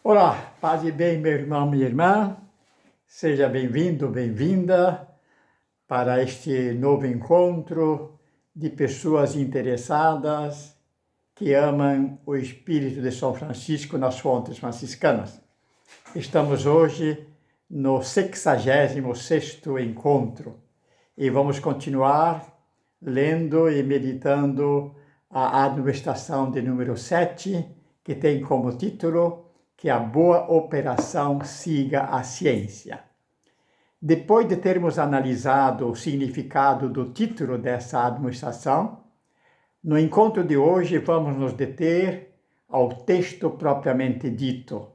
Olá, paz e bem, meu irmão, minha irmã. Seja bem-vindo, bem-vinda para este novo encontro de pessoas interessadas que amam o espírito de São Francisco nas fontes franciscanas. Estamos hoje no 66º encontro e vamos continuar lendo e meditando a administração de número 7, que tem como título que a boa operação siga a ciência. Depois de termos analisado o significado do título dessa administração, no encontro de hoje vamos nos deter ao texto propriamente dito.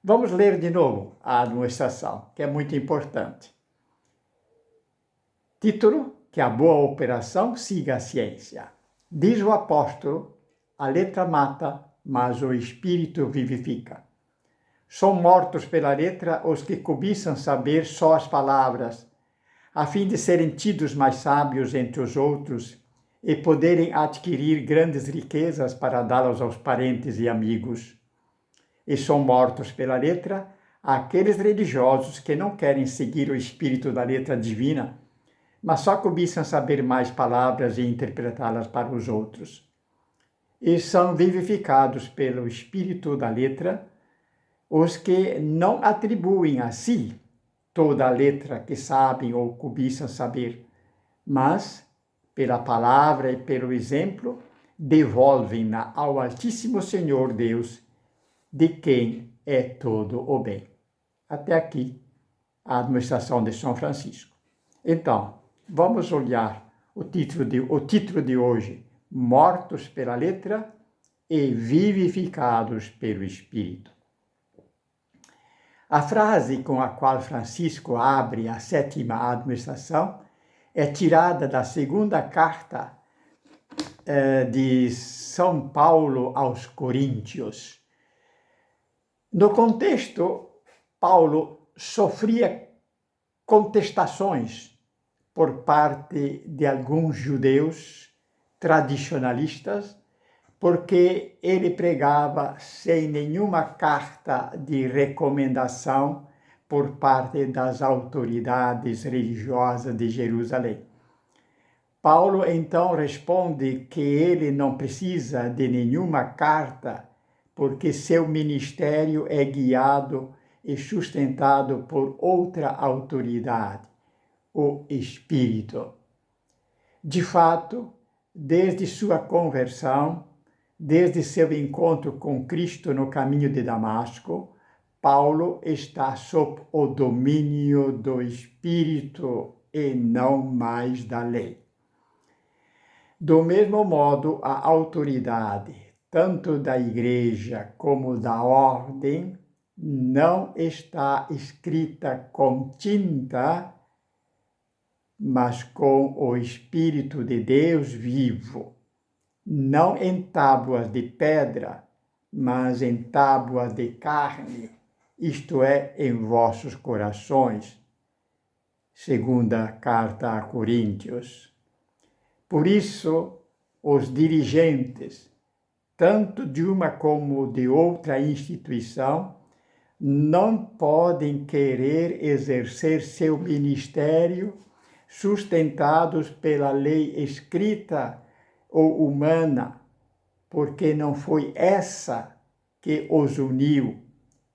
Vamos ler de novo a administração, que é muito importante. Título: que a boa operação siga a ciência. Diz o apóstolo: a letra mata, mas o espírito vivifica. São mortos pela letra os que cobiçam saber só as palavras, a fim de serem tidos mais sábios entre os outros e poderem adquirir grandes riquezas para dá-las aos parentes e amigos. E são mortos pela letra aqueles religiosos que não querem seguir o espírito da letra divina, mas só cobiçam saber mais palavras e interpretá-las para os outros. E são vivificados pelo espírito da letra os que não atribuem a si toda a letra que sabem ou cobiçam saber, mas, pela palavra e pelo exemplo, devolvem-na ao Altíssimo Senhor Deus, de quem é todo o bem. Até aqui, a administração de São Francisco. Então, vamos olhar o título de hoje: Mortos pela letra e vivificados pelo Espírito. A frase com a qual Francisco abre a 7ª administração é tirada da segunda carta de São Paulo aos Coríntios. No contexto, Paulo sofria contestações por parte de alguns judeus tradicionalistas, porque ele pregava sem nenhuma carta de recomendação por parte das autoridades religiosas de Jerusalém. Paulo então responde que ele não precisa de nenhuma carta, porque seu ministério é guiado e sustentado por outra autoridade, o Espírito. De fato, desde sua conversão, desde seu encontro com Cristo no caminho de Damasco, Paulo está sob o domínio do Espírito e não mais da lei. Do mesmo modo, a autoridade, tanto da Igreja como da ordem, não está escrita com tinta, mas com o Espírito de Deus vivo, não em tábuas de pedra, mas em tábuas de carne, isto é, em vossos corações. Segunda carta a Coríntios. Por isso, os dirigentes, tanto de uma como de outra instituição, não podem querer exercer seu ministério sustentados pela lei escrita ou humana, porque não foi essa que os uniu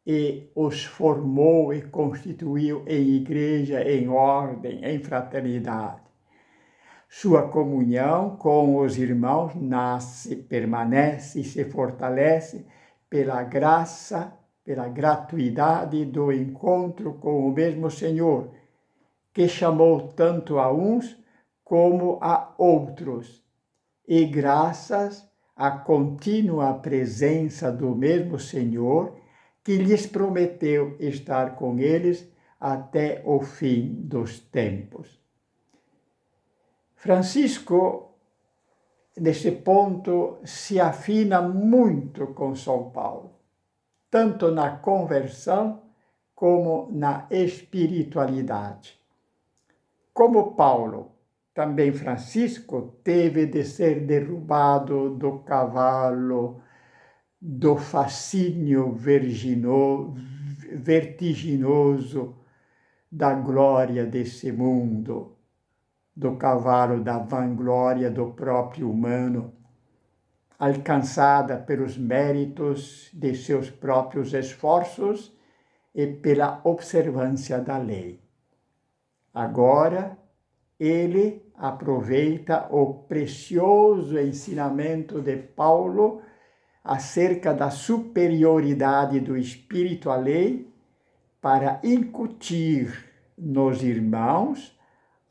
e os formou e constituiu em igreja, em ordem, em fraternidade. Sua comunhão com os irmãos nasce, permanece e se fortalece pela graça, pela gratuidade do encontro com o mesmo Senhor, que chamou tanto a uns como a outros, e graças à contínua presença do mesmo Senhor, que lhes prometeu estar com eles até o fim dos tempos. Francisco, nesse ponto, se afina muito com São Paulo, tanto na conversão como na espiritualidade. Como Paulo, também Francisco teve de ser derrubado do cavalo do fascínio vertiginoso da glória desse mundo, do cavalo da vanglória do próprio humano, alcançada pelos méritos de seus próprios esforços e pela observância da lei. Agora, ele aproveita o precioso ensinamento de Paulo acerca da superioridade do Espírito à lei para incutir nos irmãos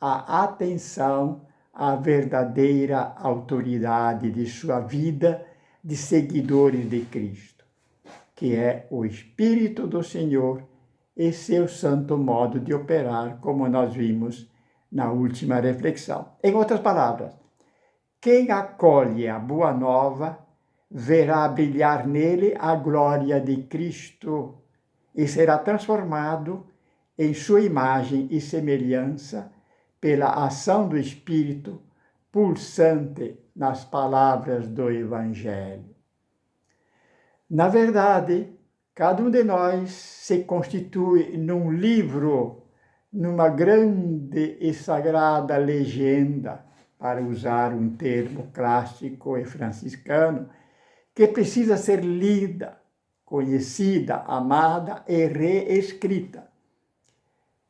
a atenção à verdadeira autoridade de sua vida de seguidores de Cristo, que é o Espírito do Senhor e seu santo modo de operar, como nós vimos na última reflexão. Em outras palavras, quem acolhe a boa nova verá brilhar nele a glória de Cristo e será transformado em sua imagem e semelhança pela ação do Espírito pulsante nas palavras do Evangelho. Na verdade, cada um de nós se constitui num livro, numa grande e sagrada legenda, para usar um termo clássico e franciscano, que precisa ser lida, conhecida, amada e reescrita.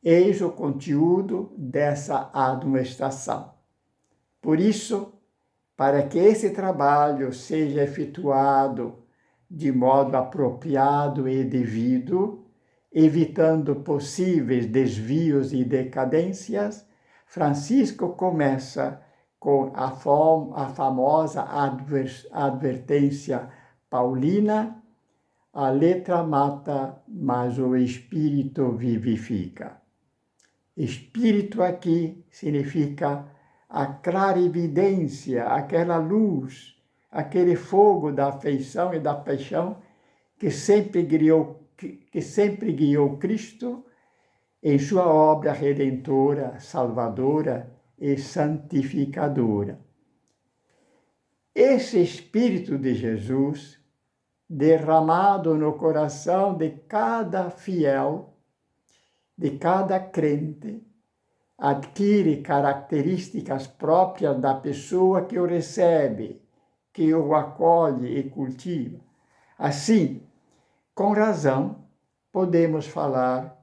Eis o conteúdo dessa admoestação. Por isso, para que esse trabalho seja efetuado de modo apropriado e devido, evitando possíveis desvios e decadências, Francisco começa com a famosa advertência paulina: a letra mata, mas o espírito vivifica. Espírito aqui significa a clarividência, aquela luz, aquele fogo da afeição e da paixão que sempre guiou Cristo em sua obra redentora, salvadora e santificadora. Esse Espírito de Jesus, derramado no coração de cada fiel, de cada crente, adquire características próprias da pessoa que o recebe, que o acolhe e cultiva. Assim, com razão, podemos falar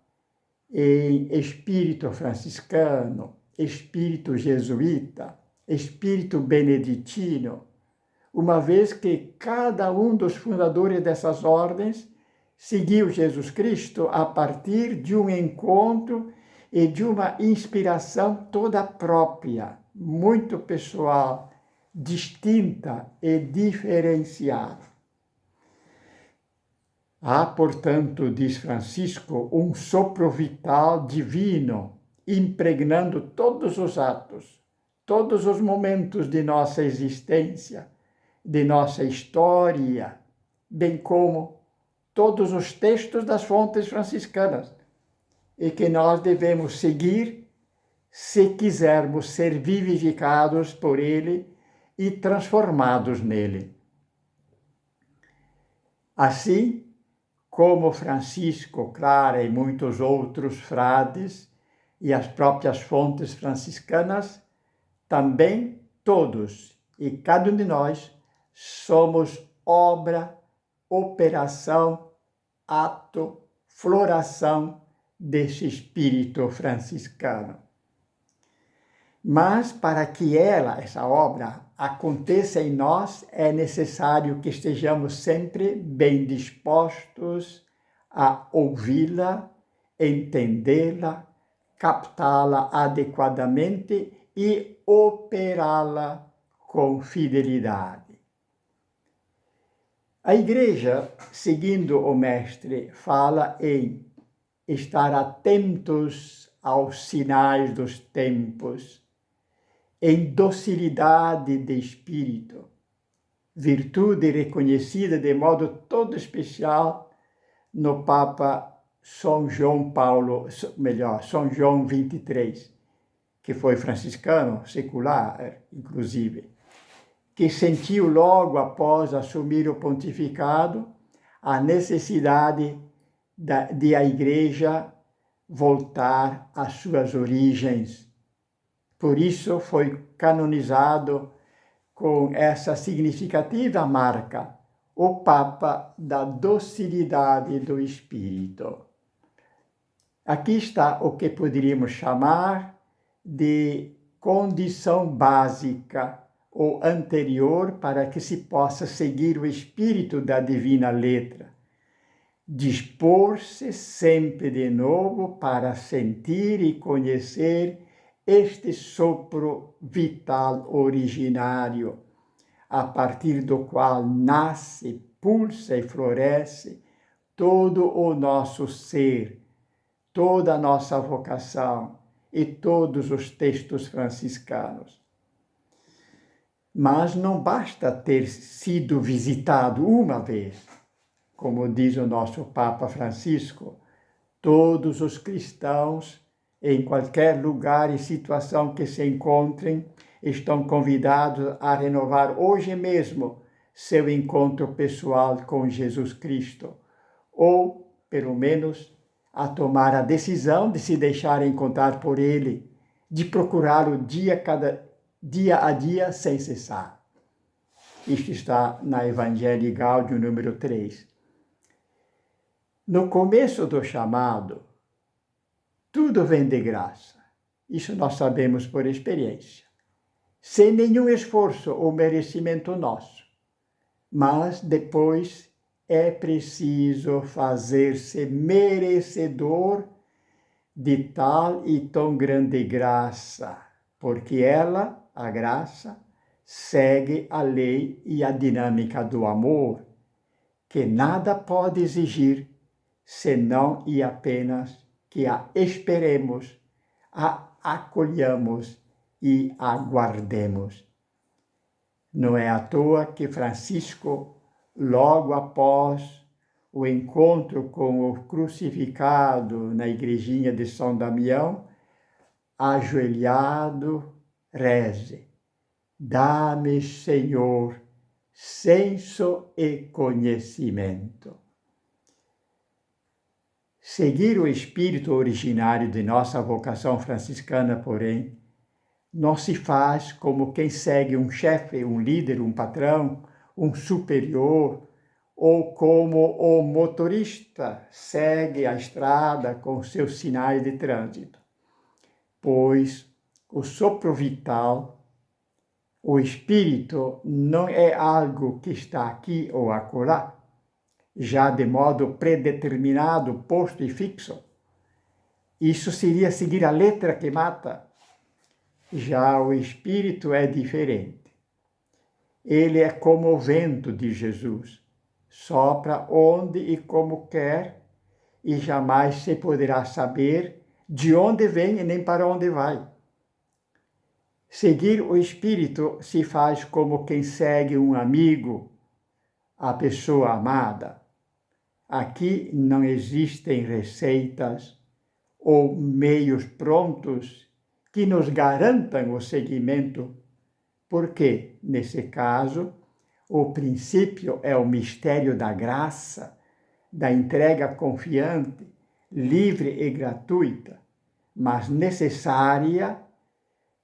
em espírito franciscano, espírito jesuíta, espírito beneditino, uma vez que cada um dos fundadores dessas ordens seguiu Jesus Cristo a partir de um encontro e de uma inspiração toda própria, muito pessoal, distinta e diferenciada. Há, portanto, diz Francisco, um sopro vital divino, impregnando todos os atos, todos os momentos de nossa existência, de nossa história, bem como todos os textos das fontes franciscanas, e que nós devemos seguir se quisermos ser vivificados por ele e transformados nele. Assim, como Francisco Clara e muitos outros frades e as próprias fontes franciscanas, também todos e cada um de nós somos obra, operação, ato, floração desse espírito franciscano. Mas para que essa obra, aconteça em nós, é necessário que estejamos sempre bem dispostos a ouvi-la, entendê-la, captá-la adequadamente e operá-la com fidelidade. A Igreja, seguindo o Mestre, fala em estar atentos aos sinais dos tempos, em docilidade de espírito, virtude reconhecida de modo todo especial no Papa São João 23, que foi franciscano, secular, inclusive, que sentiu logo após assumir o pontificado a necessidade de a Igreja voltar às suas origens. Por isso foi canonizado com essa significativa marca, o Papa da docilidade do Espírito. Aqui está o que poderíamos chamar de condição básica ou anterior para que se possa seguir o espírito da divina letra. Dispor-se sempre de novo para sentir e conhecer este sopro vital originário, a partir do qual nasce, pulsa e floresce todo o nosso ser, toda a nossa vocação e todos os textos franciscanos. Mas não basta ter sido visitado uma vez. Como diz o nosso Papa Francisco, todos os cristãos, em qualquer lugar e situação que se encontrem, estão convidados a renovar hoje mesmo seu encontro pessoal com Jesus Cristo, ou, pelo menos, a tomar a decisão de se deixar encontrar por Ele, de procurá-lo dia a dia sem cessar. Isto está na Evangelii Gaudium número 3. No começo do chamado, tudo vem de graça. Isso nós sabemos por experiência. Sem nenhum esforço ou merecimento nosso. Mas depois é preciso fazer-se merecedor de tal e tão grande graça, porque ela, a graça, segue a lei e a dinâmica do amor, que nada pode exigir senão e apenas que a esperemos, a acolhamos e aguardemos. Não é à toa que Francisco, logo após o encontro com o crucificado na igrejinha de São Damião, ajoelhado, reze: dá-me, Senhor, senso e conhecimento. Seguir o espírito originário de nossa vocação franciscana, porém, não se faz como quem segue um chefe, um líder, um patrão, um superior, ou como o motorista segue a estrada com seus sinais de trânsito. Pois o sopro vital, o espírito, não é algo que está aqui ou acolá, já de modo predeterminado, posto e fixo. Isso seria seguir a letra que mata. Já o Espírito é diferente. Ele é como o vento de Jesus, sopra onde e como quer, e jamais se poderá saber de onde vem e nem para onde vai. Seguir o Espírito se faz como quem segue um amigo, a pessoa amada. Aqui não existem receitas ou meios prontos que nos garantam o seguimento, porque, nesse caso, o princípio é o mistério da graça, da entrega confiante, livre e gratuita, mas necessária,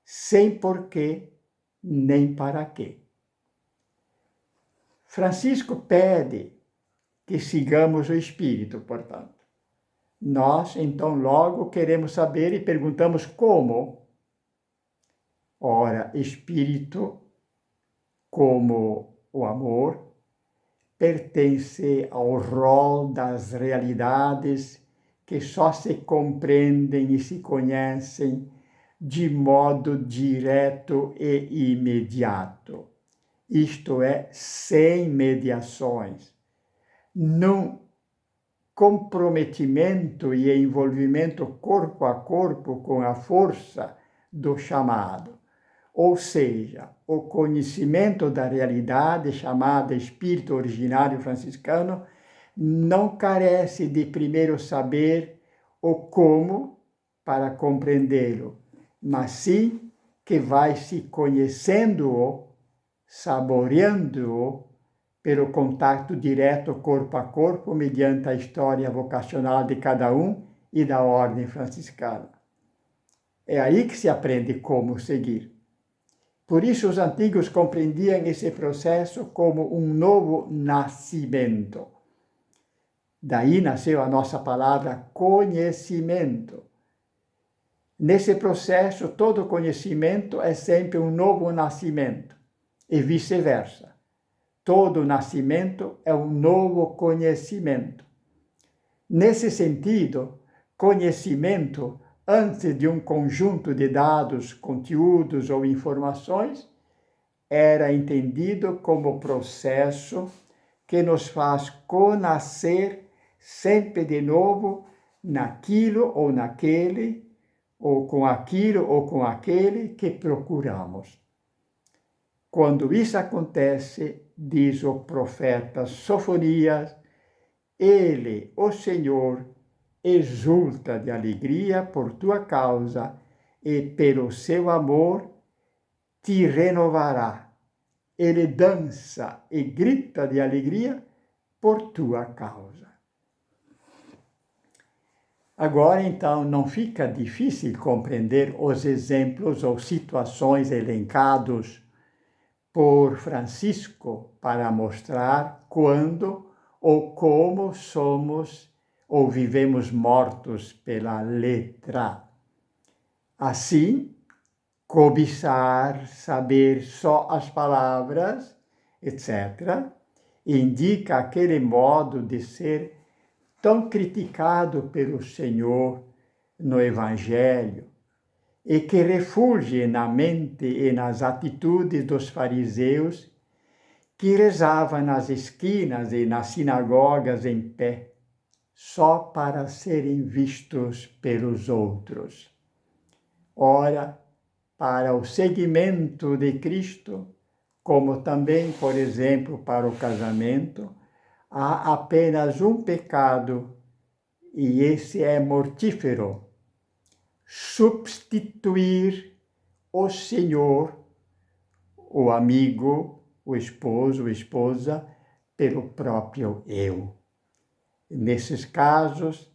sem porquê nem para quê. Francisco pede que sigamos o Espírito, portanto. Nós, então, logo queremos saber e perguntamos como. Ora, Espírito, como o amor, pertence ao rol das realidades que só se compreendem e se conhecem de modo direto e imediato. Isto é, sem mediações. Num comprometimento e envolvimento corpo a corpo com a força do chamado, ou seja, o conhecimento da realidade chamada Espírito Originário Franciscano não carece de primeiro saber o como para compreendê-lo, mas sim que vai se conhecendo-o saboreando-o pelo contato direto corpo a corpo, mediante a história vocacional de cada um e da ordem franciscana. É aí que se aprende como seguir. Por isso, os antigos compreendiam esse processo como um novo nascimento. Daí nasceu a nossa palavra conhecimento. Nesse processo, todo conhecimento é sempre um novo nascimento, e vice-versa. Todo nascimento é um novo conhecimento. Nesse sentido, conhecimento, antes de um conjunto de dados, conteúdos ou informações, era entendido como processo que nos faz conascer sempre de novo naquilo ou naquele, ou com aquilo ou com aquele que procuramos. Quando isso acontece, diz o profeta Sofonias, ele, o Senhor, exulta de alegria por tua causa e pelo seu amor te renovará. Ele dança e grita de alegria por tua causa. Agora, então, não fica difícil compreender os exemplos ou situações elencados por Francisco para mostrar quando ou como somos ou vivemos mortos pela letra. Assim, cobiçar, saber só as palavras, etc., indica aquele modo de ser tão criticado pelo Senhor no Evangelho e que refulge na mente e nas atitudes dos fariseus que rezavam nas esquinas e nas sinagogas em pé, só para serem vistos pelos outros. Ora, para o seguimento de Cristo, como também, por exemplo, para o casamento, há apenas um pecado, e esse é mortífero: substituir o Senhor, o amigo, o esposo, a esposa, pelo próprio eu. Nesses casos,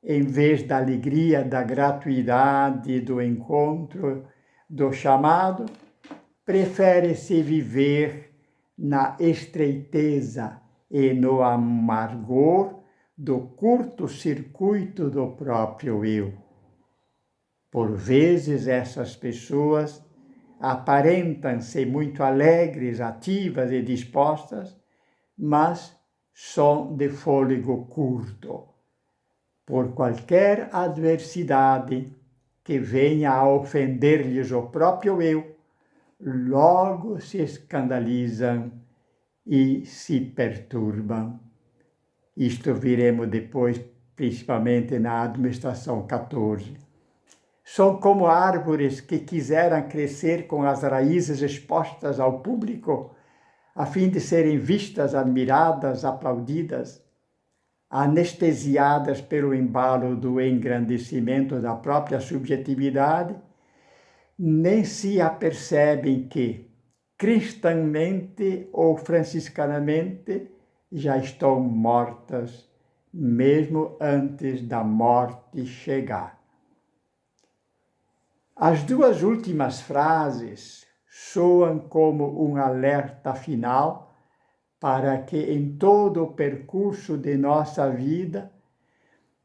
em vez da alegria, da gratuidade, do encontro, do chamado, prefere-se viver na estreiteza e no amargor do curto-circuito do próprio eu. Por vezes, essas pessoas aparentam-se muito alegres, ativas e dispostas, mas são de fôlego curto. Por qualquer adversidade que venha a ofender-lhes o próprio eu, logo se escandalizam e se perturbam. Isto viremos depois, principalmente na administração 14. São como árvores que quiseram crescer com as raízes expostas ao público, a fim de serem vistas, admiradas, aplaudidas, anestesiadas pelo embalo do engrandecimento da própria subjetividade, nem se apercebem que, cristãmente ou franciscanamente, já estão mortas, mesmo antes da morte chegar. As duas últimas frases soam como um alerta final para que em todo o percurso de nossa vida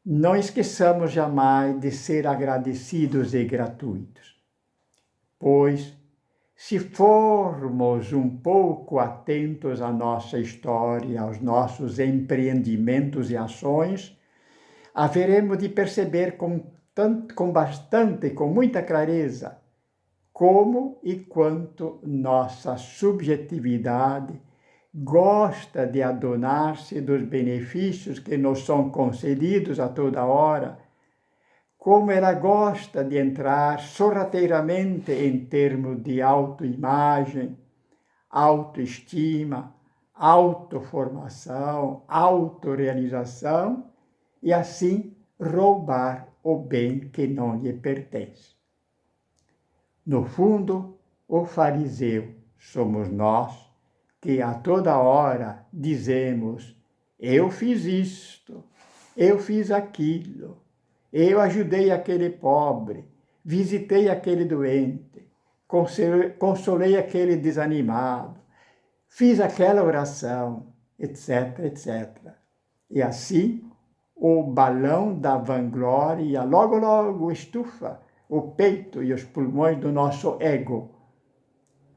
não esqueçamos jamais de ser agradecidos e gratuitos. Pois, se formos um pouco atentos à nossa história, aos nossos empreendimentos e ações, haveremos de perceber com muita clareza, como e quanto nossa subjetividade gosta de adonar-se dos benefícios que nos são concedidos a toda hora, como ela gosta de entrar sorrateiramente em termos de autoimagem, autoestima, autoformação, autorrealização e assim roubar o bem que não lhe pertence. No fundo, o fariseu somos nós que a toda hora dizemos: eu fiz isto, eu fiz aquilo, eu ajudei aquele pobre, visitei aquele doente, consolei aquele desanimado, fiz aquela oração, etc, etc. E assim, o balão da vanglória logo, logo estufa o peito e os pulmões do nosso ego.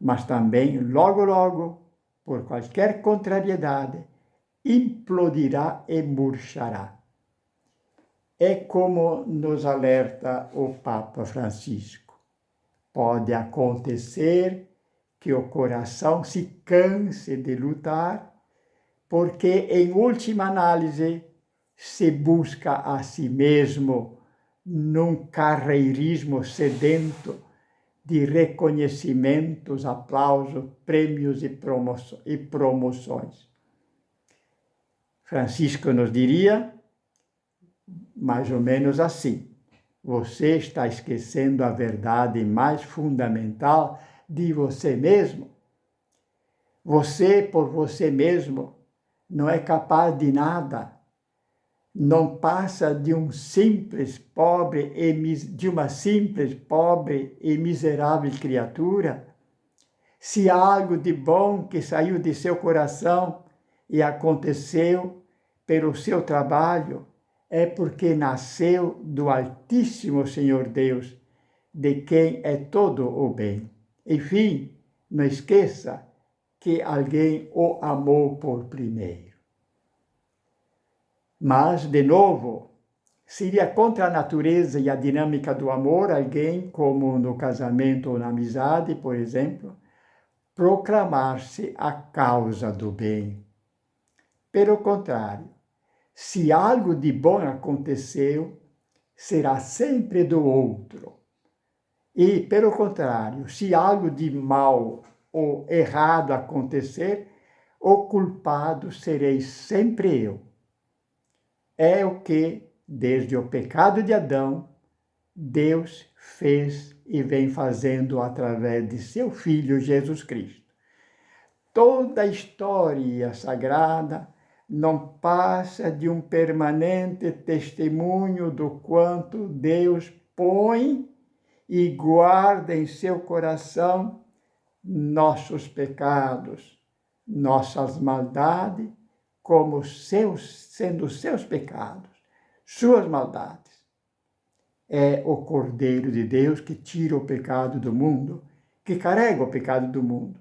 Mas também, logo, logo, por qualquer contrariedade, implodirá e murchará. É como nos alerta o Papa Francisco. Pode acontecer que o coração se canse de lutar, porque, em última análise, se busca a si mesmo num carreirismo sedento de reconhecimentos, aplausos, prêmios e promoções. Francisco nos diria, mais ou menos assim: você está esquecendo a verdade mais fundamental de você mesmo. Você, por você mesmo, não é capaz de nada. Não passa de uma simples, pobre e miserável criatura. Se há algo de bom que saiu de seu coração e aconteceu pelo seu trabalho, é porque nasceu do Altíssimo Senhor Deus, de quem é todo o bem. Enfim, não esqueça que alguém o amou por primeiro. Mas, de novo, seria contra a natureza e a dinâmica do amor alguém, como no casamento ou na amizade, por exemplo, proclamar-se a causa do bem. Pelo contrário, se algo de bom aconteceu, será sempre do outro. E, pelo contrário, se algo de mal ou errado acontecer, o culpado serei sempre eu. É o que, desde o pecado de Adão, Deus fez e vem fazendo através de seu Filho Jesus Cristo. Toda a história sagrada não passa de um permanente testemunho do quanto Deus põe e guarda em seu coração nossos pecados, nossas maldades, como sendo seus pecados, suas maldades. É o Cordeiro de Deus que tira o pecado do mundo, que carrega o pecado do mundo.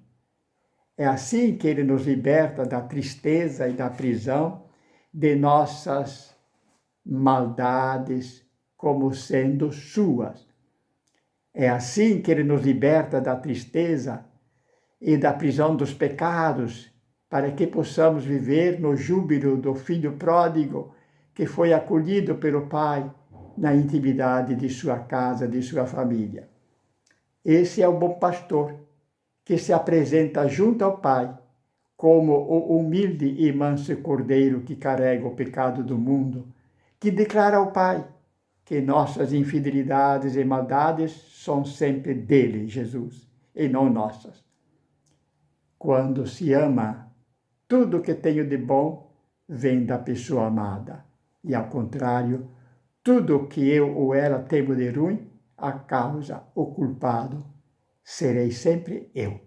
É assim que ele nos liberta da tristeza e da prisão de nossas maldades como sendo suas. É assim que ele nos liberta da tristeza e da prisão dos pecados, para que possamos viver no júbilo do filho pródigo que foi acolhido pelo Pai na intimidade de sua casa, de sua família. Esse é o bom pastor, que se apresenta junto ao Pai como o humilde e manso cordeiro que carrega o pecado do mundo, que declara ao Pai que nossas infidelidades e maldades são sempre dele, Jesus, e não nossas. Quando se ama, tudo que tenho de bom vem da pessoa amada. E, ao contrário, tudo que eu ou ela temo de ruim, a causa, o culpado, serei sempre eu.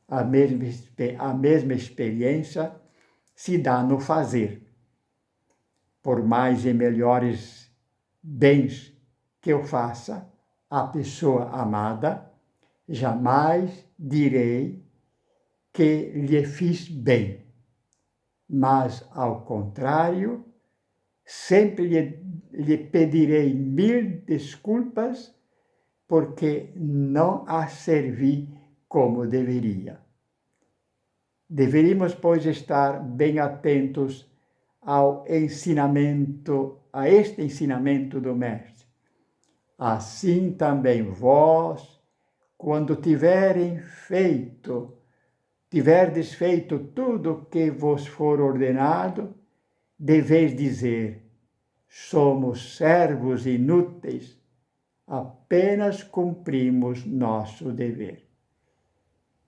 A mesma experiência se dá no fazer. Por mais e melhores bens que eu faça à pessoa amada, jamais direi que lhe fiz bem, mas, ao contrário, sempre lhe pedirei 1000 desculpas porque não a servi como deveria. Deveríamos, pois, estar bem atentos a este ensinamento do Mestre. Assim também vós, quando tiverdes feito tudo o que vos for ordenado, deveis dizer: somos servos inúteis, apenas cumprimos nosso dever.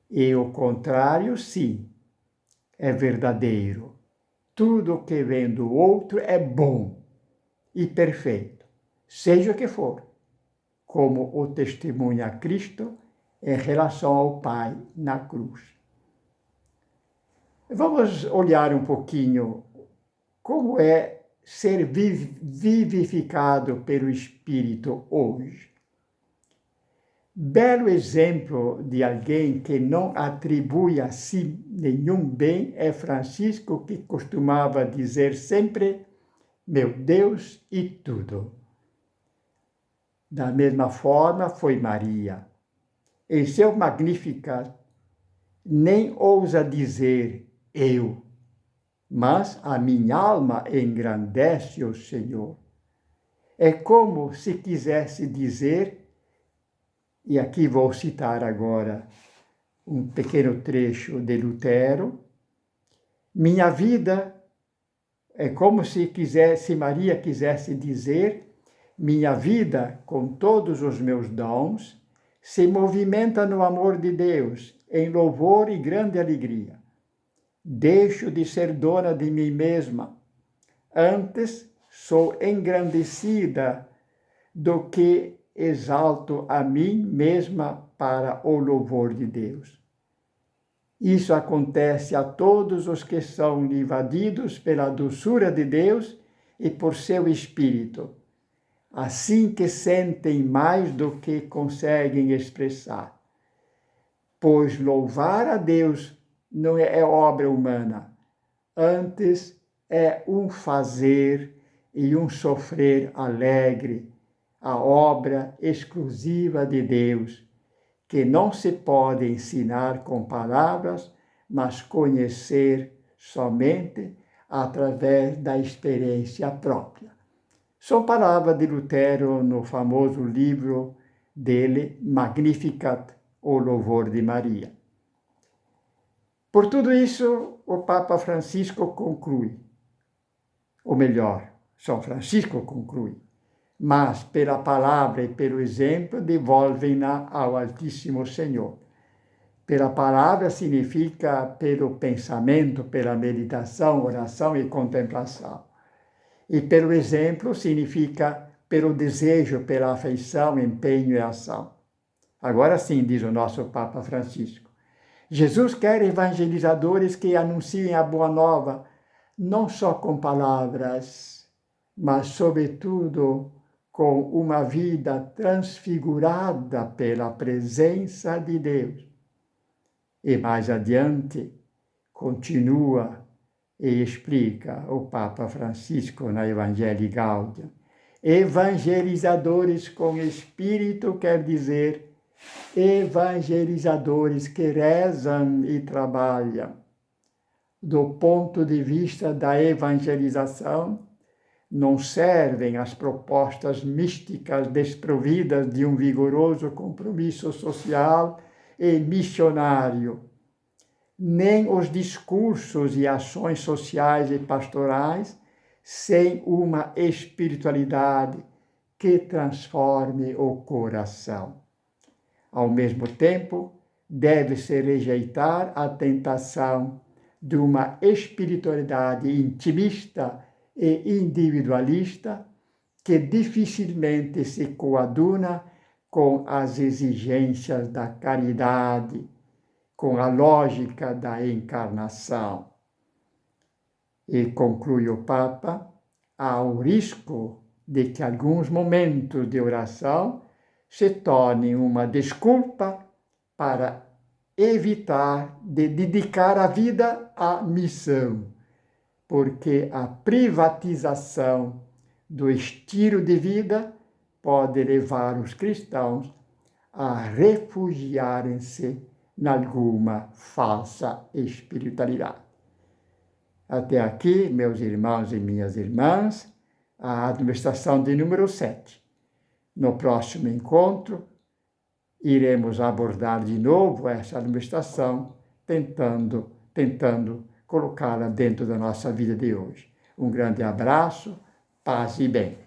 E o contrário, sim, é verdadeiro. Tudo que vem do outro é bom e perfeito, seja o que for, como o testemunha Cristo em relação ao Pai na cruz. Vamos olhar um pouquinho como é ser vivificado pelo Espírito hoje. Belo exemplo de alguém que não atribui a si nenhum bem é Francisco, que costumava dizer sempre: meu Deus e tudo. Da mesma forma foi Maria. Em seu Magnificat, nem ousa dizer eu, mas a minha alma engrandece o Senhor. É como se quisesse dizer, e aqui vou citar agora um pequeno trecho de Lutero, minha vida é como se Maria quisesse dizer, minha vida, com todos os meus dons, se movimenta no amor de Deus, em louvor e grande alegria. Deixo de ser dona de mim mesma. Antes sou engrandecida do que exalto a mim mesma para o louvor de Deus. Isso acontece a todos os que são invadidos pela doçura de Deus e por seu Espírito, assim que sentem mais do que conseguem expressar. Pois louvar a Deus não é obra humana, antes é um fazer e um sofrer alegre, a obra exclusiva de Deus, que não se pode ensinar com palavras, mas conhecer somente através da experiência própria. São palavras de Lutero no famoso livro dele, Magnificat, o Louvor de Maria. Por tudo isso, o Papa Francisco conclui, ou melhor, São Francisco conclui, mas pela palavra e pelo exemplo devolvem-na ao Altíssimo Senhor. Pela palavra significa pelo pensamento, pela meditação, oração e contemplação. E pelo exemplo significa pelo desejo, pela afeição, empenho e ação. Agora sim, diz o nosso Papa Francisco, Jesus quer evangelizadores que anunciem a boa nova, não só com palavras, mas, sobretudo, com uma vida transfigurada pela presença de Deus. E mais adiante, continua e explica o Papa Francisco na Evangelii Gaudium. Evangelizadores com espírito quer dizer evangelizadores que rezam e trabalham. Do ponto de vista da evangelização, não servem as propostas místicas desprovidas de um vigoroso compromisso social e missionário, nem os discursos e ações sociais e pastorais sem uma espiritualidade que transforme o coração. Ao mesmo tempo, deve-se rejeitar a tentação de uma espiritualidade intimista e individualista que dificilmente se coaduna com as exigências da caridade, com a lógica da encarnação. E conclui o Papa, há o risco de que alguns momentos de oração se tornem uma desculpa para evitar de dedicar a vida à missão, porque a privatização do estilo de vida pode levar os cristãos a refugiarem-se em alguma falsa espiritualidade. Até aqui, meus irmãos e minhas irmãs, a administração de número 7. No próximo encontro, iremos abordar de novo essa administração, tentando colocá-la dentro da nossa vida de hoje. Um grande abraço, paz e bem.